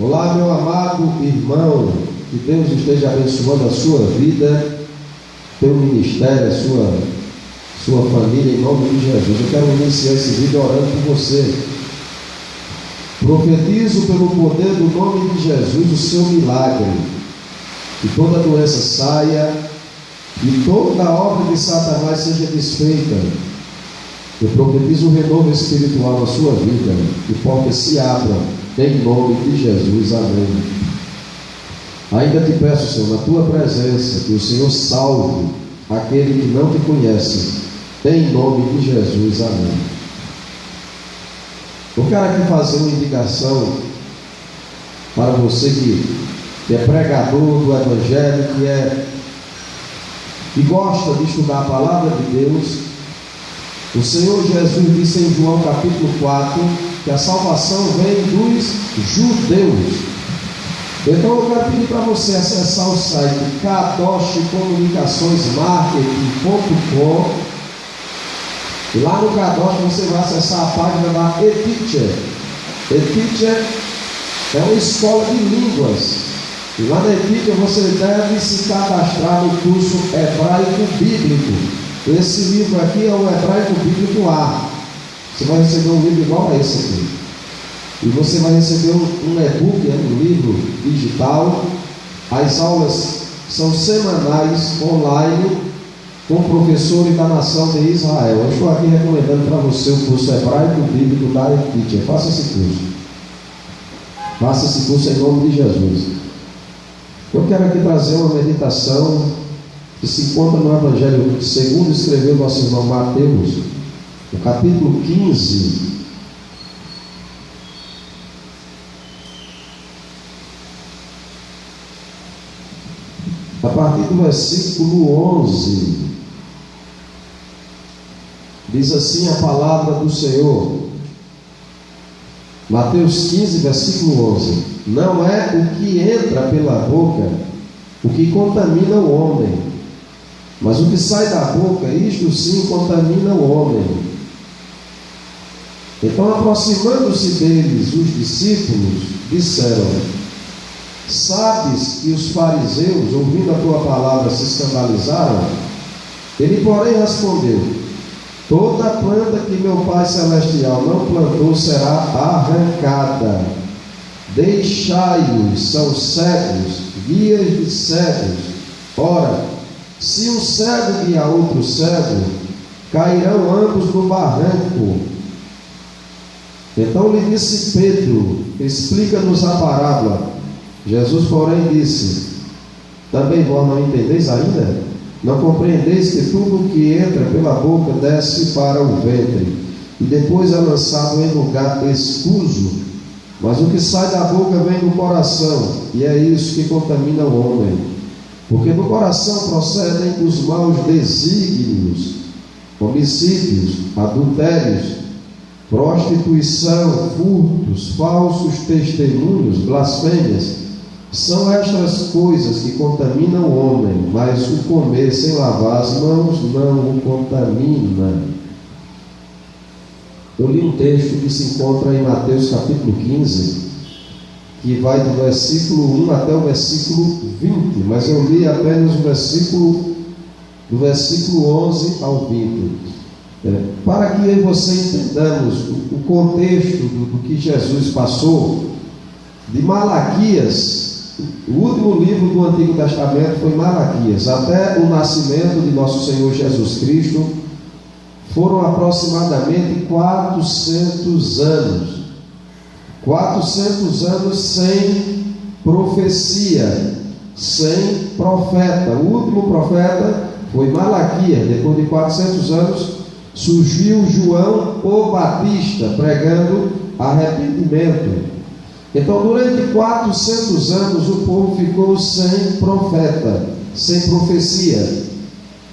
Olá, meu amado irmão, que Deus esteja abençoando a sua vida, teu ministério, a sua família, em nome de Jesus. Eu quero iniciar esse vídeo orando por você. Profetizo pelo poder do nome de Jesus o seu milagre, que toda doença saia e toda obra de Satanás seja desfeita. Eu profetizo um renovo espiritual na sua vida, que portas se abram, em nome de Jesus, amém. Ainda te peço, Senhor, na tua presença, que o Senhor salve aquele que não te conhece, em nome de Jesus, amém. Eu quero aqui fazer uma indicação para você que é pregador do Evangelho, que gosta de estudar a palavra de Deus. O Senhor Jesus disse em João capítulo 4 que a salvação vem dos judeus. Então eu quero pedir para você acessar o site kadoshcomunicaçõesmarketing.com, e lá no Kadosh você vai acessar a página da eTeacher. eTeacher é uma escola de línguas, e lá na eTeacher você deve se cadastrar no curso Hebraico Bíblico. Esse livro aqui é o Hebraico Bíblico A. Você vai receber um livro igual a esse aqui. E você vai receber um e-book, um livro digital. As aulas são semanais, online, com professores da nação de Israel. Eu estou aqui recomendando para você o curso Hebraico Bíblico da eTeacher. Faça esse curso. Faça esse curso em nome de Jesus. Eu quero aqui trazer uma meditação que se encontra no Evangelho segundo escreveu nosso irmão Mateus, no capítulo 15, a partir do versículo 11, diz assim a palavra do Senhor. Mateus 15, versículo 11: não é o que entra pela boca o que contamina o homem, mas o que sai da boca, isto sim contamina o homem. Então, aproximando-se deles, os discípulos disseram: sabes que os fariseus, ouvindo a tua palavra, se escandalizaram? Ele, porém, respondeu: toda planta que meu Pai Celestial não plantou será arrancada. Deixai-os, são cegos, guias de cegos. Ora, se um cego guia outro cego, cairão ambos no barranco. Então lhe disse Pedro: explica-nos a parábola. Jesus, porém, disse: também vós não entendeis ainda? Não compreendeis que tudo o que entra pela boca desce para o ventre, e depois é lançado em lugar escuso? Mas o que sai da boca vem do coração, e é isso que contamina o homem. Porque do coração procedem os maus desígnios, homicídios, adultérios, prostituição, furtos, falsos testemunhos, blasfêmias. São estas coisas que contaminam o homem, mas o comer sem lavar as mãos não o contamina. Eu li um texto que se encontra em Mateus capítulo 15, que vai do versículo 1 até o versículo 20, mas eu li apenas do versículo 11 ao 20, para que eu e você entendamos o contexto do que Jesus passou. De Malaquias, o último livro do Antigo Testamento foi Malaquias, até o nascimento de nosso Senhor Jesus Cristo, foram aproximadamente 400 anos. 400 anos sem profecia, sem profeta. O último profeta foi Malaquias. Depois de 400 anos surgiu João o Batista pregando arrependimento. Então, durante 400 anos o povo ficou sem profeta, sem profecia.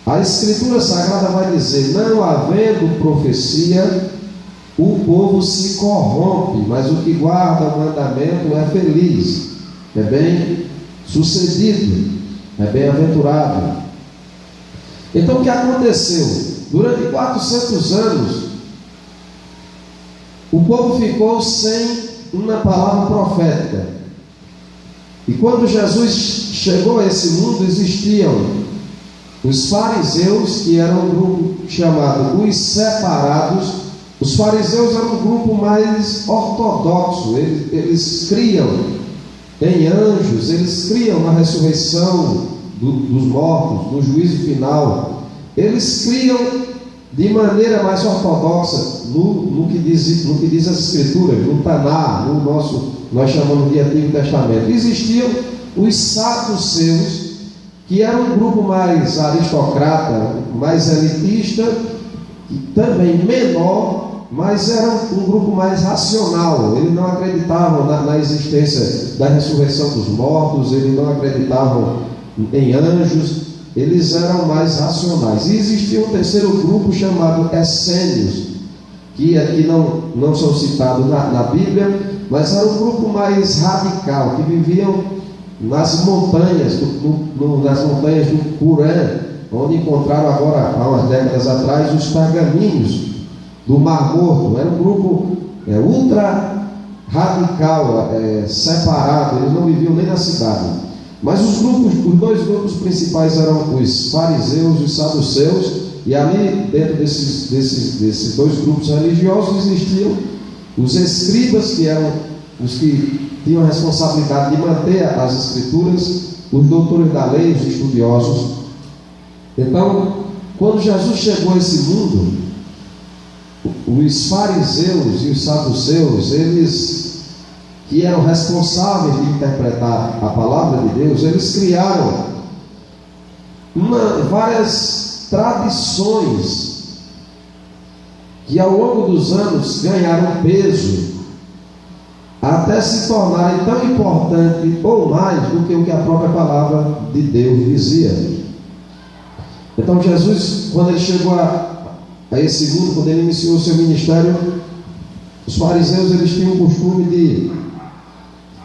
A Escritura Sagrada vai dizer: não havendo profecia, o povo se corrompe, mas o que guarda o mandamento é feliz, é bem sucedido, é bem-aventurado. Então, o que aconteceu? Durante 400 anos, o povo ficou sem uma palavra profética. E quando Jesus chegou a esse mundo, existiam os fariseus, que eram um grupo chamado os separados. Os fariseus eram um grupo mais ortodoxo, eles criam em anjos, eles criam na ressurreição dos mortos, no juízo final. Eles criam de maneira mais ortodoxa no que diz as Escrituras, no Taná, nós chamamos de Antigo Testamento. Existiam os saduceus, que eram um grupo mais aristocrata, mais elitista, e também menor, mas era um grupo mais racional. Eles não acreditavam na existência da ressurreição dos mortos, eles não acreditavam em anjos, eles eram mais racionais. E existia um terceiro grupo chamado essênios, que aqui não são citados na Bíblia, mas era um grupo mais radical, que viviam nas montanhas, nas montanhas do Purã, onde encontraram agora, há umas décadas atrás, os pergaminhos do Mar Morto. Era um grupo ultra radical, separado, eles não viviam nem na cidade. Mas os dois grupos principais eram os fariseus e os saduceus, e ali dentro desses dois grupos religiosos existiam os escribas, que eram os que tinham a responsabilidade de manter as Escrituras, os doutores da lei, os estudiosos. Então, quando Jesus chegou a esse mundo, os fariseus e os saduceus, eles que eram responsáveis de interpretar a palavra de Deus, eles criaram várias tradições que ao longo dos anos ganharam peso, até se tornarem tão importantes ou mais do que o que a própria palavra de Deus dizia. Então Jesus, quando ele chegou a esse mundo, quando ele iniciou o seu ministério, os fariseus eles tinham o costume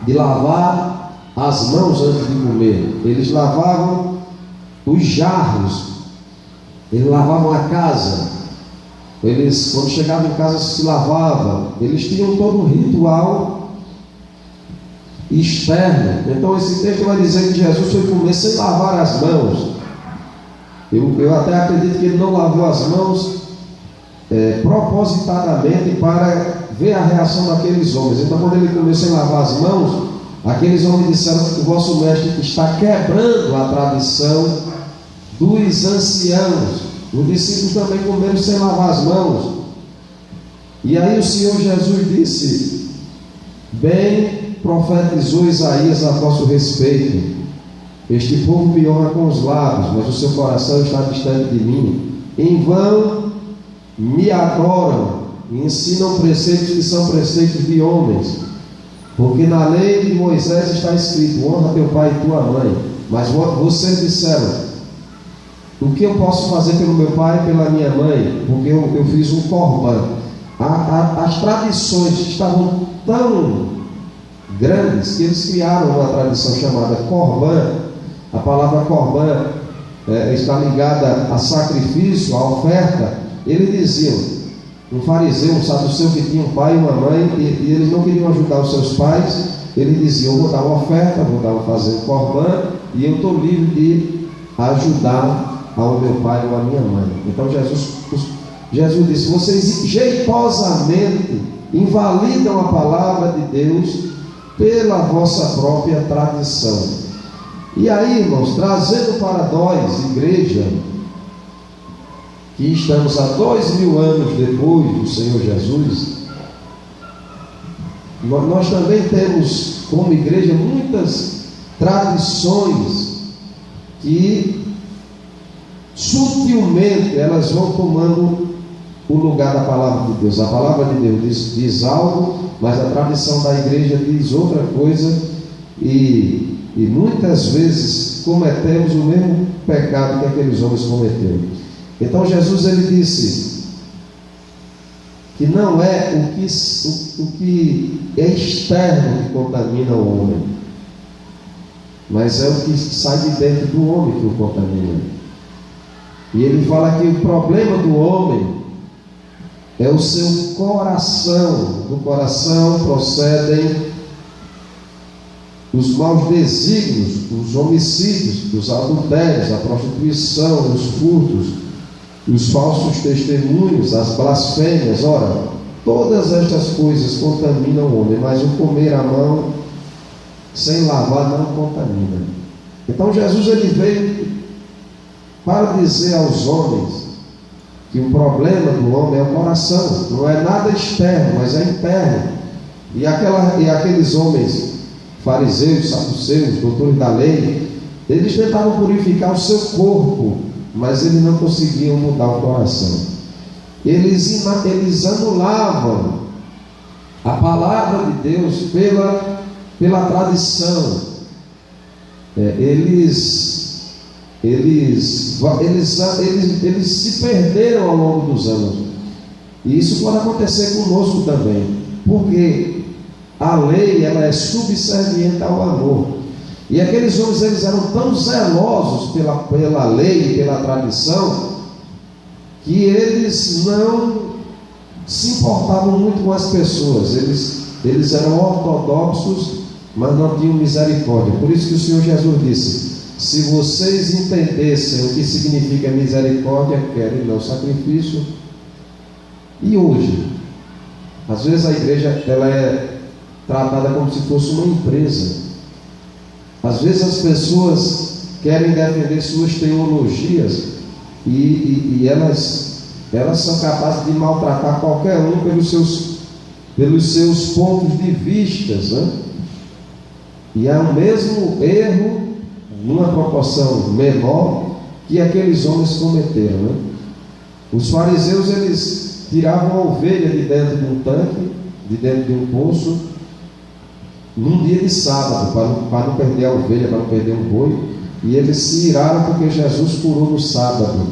de lavar as mãos antes de comer. Eles lavavam os jarros, eles lavavam a casa, eles, quando chegavam em casa, se lavavam. Eles tinham todo um ritual externo. Então esse texto vai dizer que Jesus foi comer sem lavar as mãos. Eu até acredito que ele não lavou as mãos propositadamente para ver a reação daqueles homens. Então, quando ele comeu sem lavar as mãos, aqueles homens disseram que o vosso mestre está quebrando a tradição dos anciãos. Os discípulos também comeram sem lavar as mãos. E aí o Senhor Jesus disse: bem profetizou Isaías a vosso respeito: este povo me honra com os lábios, mas o seu coração está distante de mim. Em vão me adoram e ensinam preceitos que são preceitos de homens, porque na lei de Moisés está escrito: honra teu pai e tua mãe. Mas vocês disseram: o que eu posso fazer pelo meu pai e pela minha mãe? Porque eu fiz um corban. As tradições estavam tão grandes que eles criaram uma tradição chamada corban. A palavra corban está ligada a sacrifício, a oferta. Eles diziam, um fariseu, um saduceu que tinha um pai e uma mãe, e eles não queriam ajudar os seus pais. Eles diziam: eu vou dar uma oferta, fazer um corban, e eu estou livre de ajudar ao meu pai ou à minha mãe. Então Jesus disse: vocês jeitosamente invalidam a palavra de Deus pela vossa própria tradição. E aí, irmãos, trazendo para nós, igreja, que estamos há 2000 anos depois do Senhor Jesus, nós também temos como igreja muitas tradições que sutilmente elas vão tomando o lugar da palavra de Deus. A palavra de Deus diz algo, mas a tradição da igreja diz outra coisa, e muitas vezes cometemos o mesmo pecado que aqueles homens cometeram. Então Jesus ele disse que não é o que é externo que contamina o homem, mas é o que sai de dentro do homem que o contamina. E ele fala que o problema do homem é o seu coração. Do coração procedem os maus desígnios, os homicídios, os adultérios, a prostituição, os furtos, os falsos testemunhos, as blasfêmias. Ora, todas estas coisas contaminam o homem, mas o comer à mão sem lavar não contamina. Então Jesus ele veio para dizer aos homens que o problema do homem é o coração, não é nada externo, mas é interno. E aqueles homens, fariseus, saduceus, doutores da lei, eles tentavam purificar o seu corpo, mas eles não conseguiam mudar o coração. Eles anulavam a palavra de Deus pela tradição. Eles se perderam ao longo dos anos. E isso pode acontecer conosco também, porque a lei ela é subserviente ao amor. E aqueles homens eles eram tão zelosos pela lei e pela tradição, que eles não se importavam muito com as pessoas. Eles eram ortodoxos, mas não tinham misericórdia. Por isso que o Senhor Jesus disse: se vocês entendessem o que significa misericórdia, querem não sacrifício. E hoje, às vezes a igreja ela é tratada como se fosse uma empresa. Às vezes as pessoas querem defender suas teologias e elas são capazes de maltratar qualquer um pelos seus pontos de vista, né? E é o mesmo erro, numa proporção menor, que aqueles homens cometeram, né? Os fariseus eles tiravam a ovelha de dentro de um tanque, de dentro de um poço, num dia de sábado, para não perder a ovelha, para não perder um boi. E eles se iraram porque Jesus curou no sábado.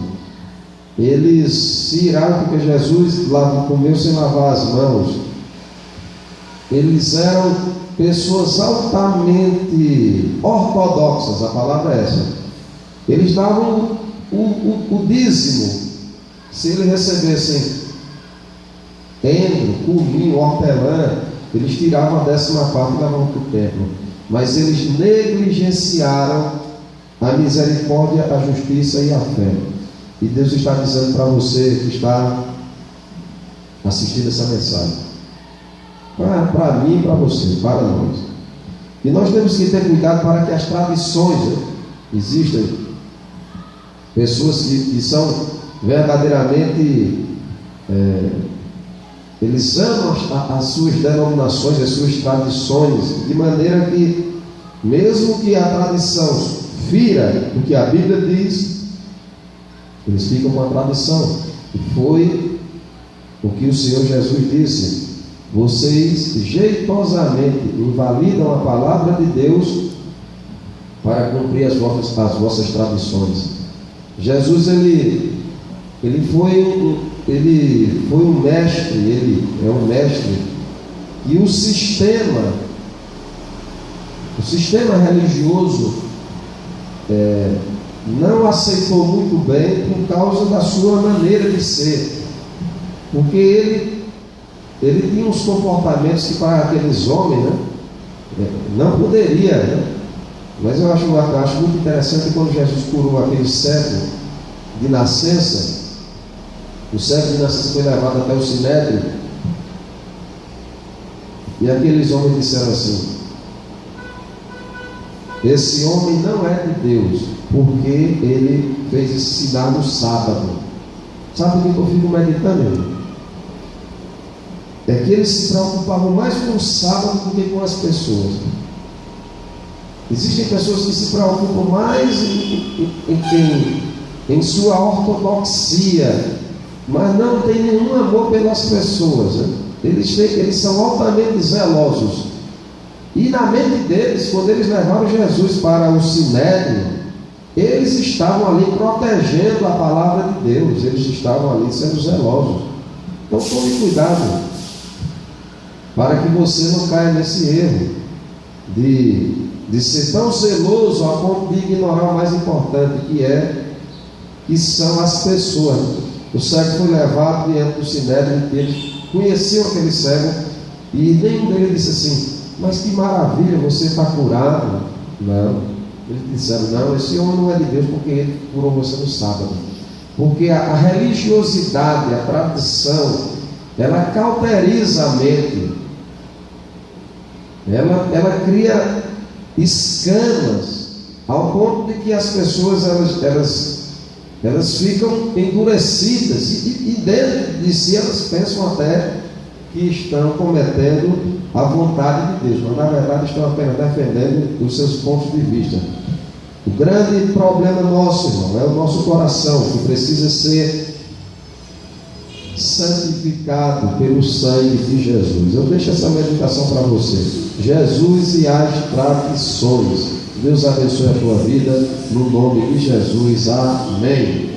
Eles se iraram porque Jesus comeu sem lavar as mãos. Eles eram pessoas altamente ortodoxas, a palavra é essa. Eles davam o dízimo. Se eles recebessem endro, cominho, hortelã, eles tiravam a 10ª parte e levavam para o templo. Mas eles negligenciaram a misericórdia, a justiça e a fé. E Deus está dizendo para você que está assistindo essa mensagem, para mim e para você, para nós, e nós temos que ter cuidado para que as tradições, existem pessoas que são verdadeiramente eles amam as suas denominações, as suas tradições, de maneira que, mesmo que a tradição fira o que a Bíblia diz, eles ficam com a tradição. E foi o que o Senhor Jesus disse: vocês jeitosamente invalidam a palavra de Deus para cumprir as vossas tradições. Jesus ele foi um mestre, ele é um mestre, e o sistema religioso não aceitou muito bem por causa da sua maneira de ser, porque ele tinha uns comportamentos que para aqueles homens, né, não poderia, né? Mas eu acho muito interessante quando Jesus curou aquele cego de nascença. O cego de nascença foi levado até o sinédrio, e aqueles homens disseram assim: esse homem não é de Deus, porque ele fez esse sinal no sábado. Sabe o que eu fico meditando? É que eles se preocupavam mais com o sábado do que com as pessoas. Existem pessoas que se preocupam mais em sua ortodoxia, mas não tem nenhum amor pelas pessoas, né? Eles são altamente zelosos. E na mente deles, quando eles levaram Jesus para o sinédrio, eles estavam ali protegendo a palavra de Deus, eles estavam ali sendo zelosos. Então tome cuidado, para que você não caia nesse erro de ser tão zeloso a ponto de ignorar o mais importante, que são as pessoas. O cego foi levado diante do sinédrio, eles conheciam aquele cego, e nenhum deles disse assim: mas que maravilha, você está curado. Não, eles disseram, não, esse homem não é de Deus porque ele curou você no sábado. Porque a religiosidade, a tradição, ela cauteriza a mente, ela cria escamas, ao ponto de que as pessoas elas ficam endurecidas e dentro de si elas pensam até que estão cometendo a vontade de Deus, mas na verdade estão apenas defendendo os seus pontos de vista. O grande problema nosso, irmão, é o nosso coração, que precisa ser santificado pelo sangue de Jesus. Eu deixo essa meditação para você. Jesus e as tradições. Deus abençoe a tua vida, no nome de Jesus. Amém.